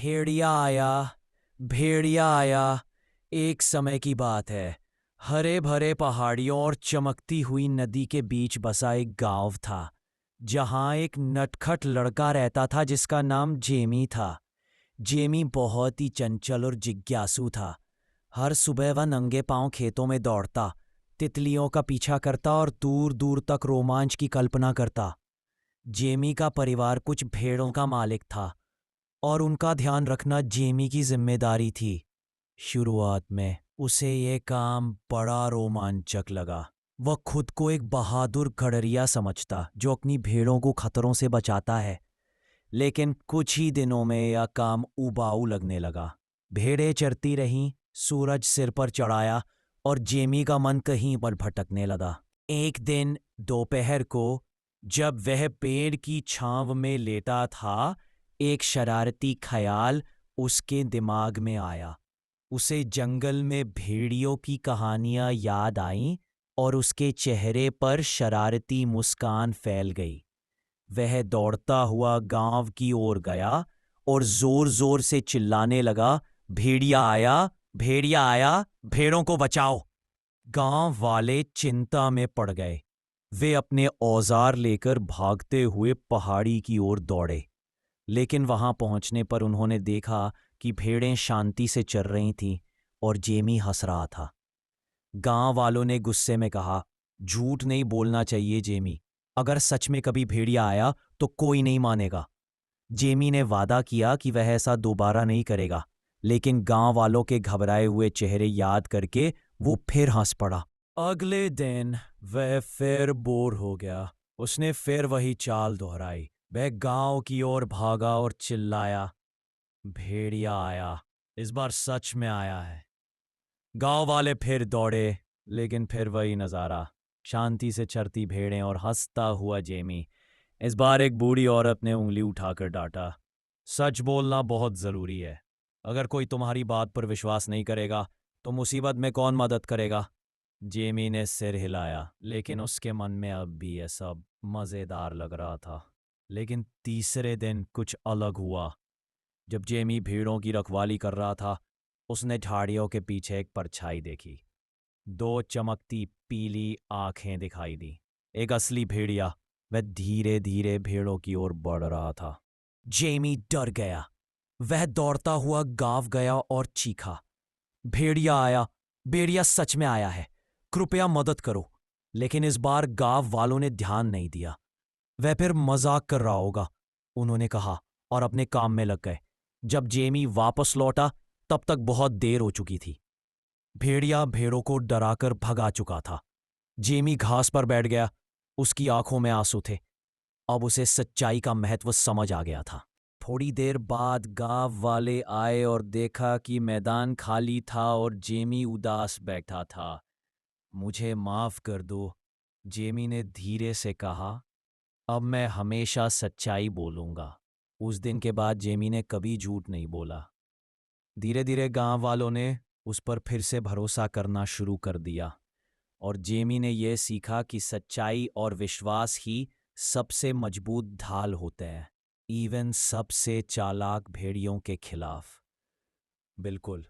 भेड़िया आया, भेड़िया आया। एक समय की बात है। हरे भरे पहाड़ियों और चमकती हुई नदी के बीच बसा एक गांव था, जहां एक नटखट लड़का रहता था जिसका नाम जेमी था। जेमी बहुत ही चंचल और जिज्ञासु था। हर सुबह वह नंगे पांव खेतों में दौड़ता, तितलियों का पीछा करता और दूर दूर तक रोमांच की कल्पना करता। जेमी का परिवार कुछ भेड़ों का मालिक था और उनका ध्यान रखना जेमी की जिम्मेदारी थी। शुरुआत में उसे यह काम बड़ा रोमांचक लगा। वह खुद को एक बहादुर खड़रिया समझता जो अपनी भेड़ों को खतरों से बचाता है। लेकिन कुछ ही दिनों में यह काम उबाऊ लगने लगा। भेड़ें चरती रहीं, सूरज सिर पर चढ़ाया और जेमी का मन कहीं पर भटकने लगा। एक दिन दोपहर को जब वह पेड़ की छांव में लेटा था, एक शरारती ख्याल उसके दिमाग में आया। उसे जंगल में भेड़ियों की कहानियां याद आईं और उसके चेहरे पर शरारती मुस्कान फैल गई। वह दौड़ता हुआ गांव की ओर गया और जोर जोर से चिल्लाने लगा, भेड़िया आया, भेड़िया आया, भेड़ों को बचाओ। गांव वाले चिंता में पड़ गए। वे अपने औजार लेकर भागते हुए पहाड़ी की ओर दौड़े। लेकिन वहां पहुंचने पर उन्होंने देखा कि भेड़ें शांति से चर रही थीं और जेमी हंस रहा था। गांव वालों ने गुस्से में कहा, झूठ नहीं बोलना चाहिए जेमी। अगर सच में कभी भेड़िया आया तो कोई नहीं मानेगा। जेमी ने वादा किया कि वह ऐसा दोबारा नहीं करेगा, लेकिन गांव वालों के घबराए हुए चेहरे याद करके वो फिर हंस पड़ा। अगले दिन वह फिर बोर हो गया। उसने फिर वही चाल दोहराई। वह गांव की ओर भागा और चिल्लाया, भेड़िया आया, इस बार सच में आया है। गांव वाले फिर दौड़े, लेकिन फिर वही नजारा, शांति से चरती भेड़ें और हंसता हुआ जेमी। इस बार एक बूढ़ी औरत ने उंगली उठाकर डांटा, सच बोलना बहुत जरूरी है। अगर कोई तुम्हारी बात पर विश्वास नहीं करेगा तो मुसीबत में कौन मदद करेगा। जेमी ने सिर हिलाया, लेकिन उसके मन में अब भी यह सब मजेदार लग रहा था। लेकिन तीसरे दिन कुछ अलग हुआ। जब जेमी भेड़ों की रखवाली कर रहा था, उसने झाड़ियों के पीछे एक परछाई देखी। दो चमकती पीली आंखें दिखाई दी। एक असली भेड़िया। वह धीरे धीरे भेड़ों की ओर बढ़ रहा था। जेमी डर गया। वह दौड़ता हुआ गांव गया और चीखा, भेड़िया आया, भेड़िया सच में आया है, कृपया मदद करो। लेकिन इस बार गांव वालों ने ध्यान नहीं दिया। वह फिर मजाक कर रहा होगा, उन्होंने कहा और अपने काम में लग गए। जब जेमी वापस लौटा तब तक बहुत देर हो चुकी थी। भेड़िया भेड़ों को डराकर भगा चुका था। जेमी घास पर बैठ गया। उसकी आंखों में आंसू थे। अब उसे सच्चाई का महत्व समझ आ गया था। थोड़ी देर बाद गांव वाले आए और देखा कि मैदान खाली था और जेमी उदास बैठा था। मुझे माफ कर दो, जेमी ने धीरे से कहा। अब मैं हमेशा सच्चाई बोलूंगा। उस दिन के बाद जेमी ने कभी झूठ नहीं बोला। धीरे धीरे गांव वालों ने उस पर फिर से भरोसा करना शुरू कर दिया और जेमी ने यह सीखा कि सच्चाई और विश्वास ही सबसे मजबूत ढाल होते हैं, इवन सबसे चालाक भेड़ियों के खिलाफ। बिल्कुल।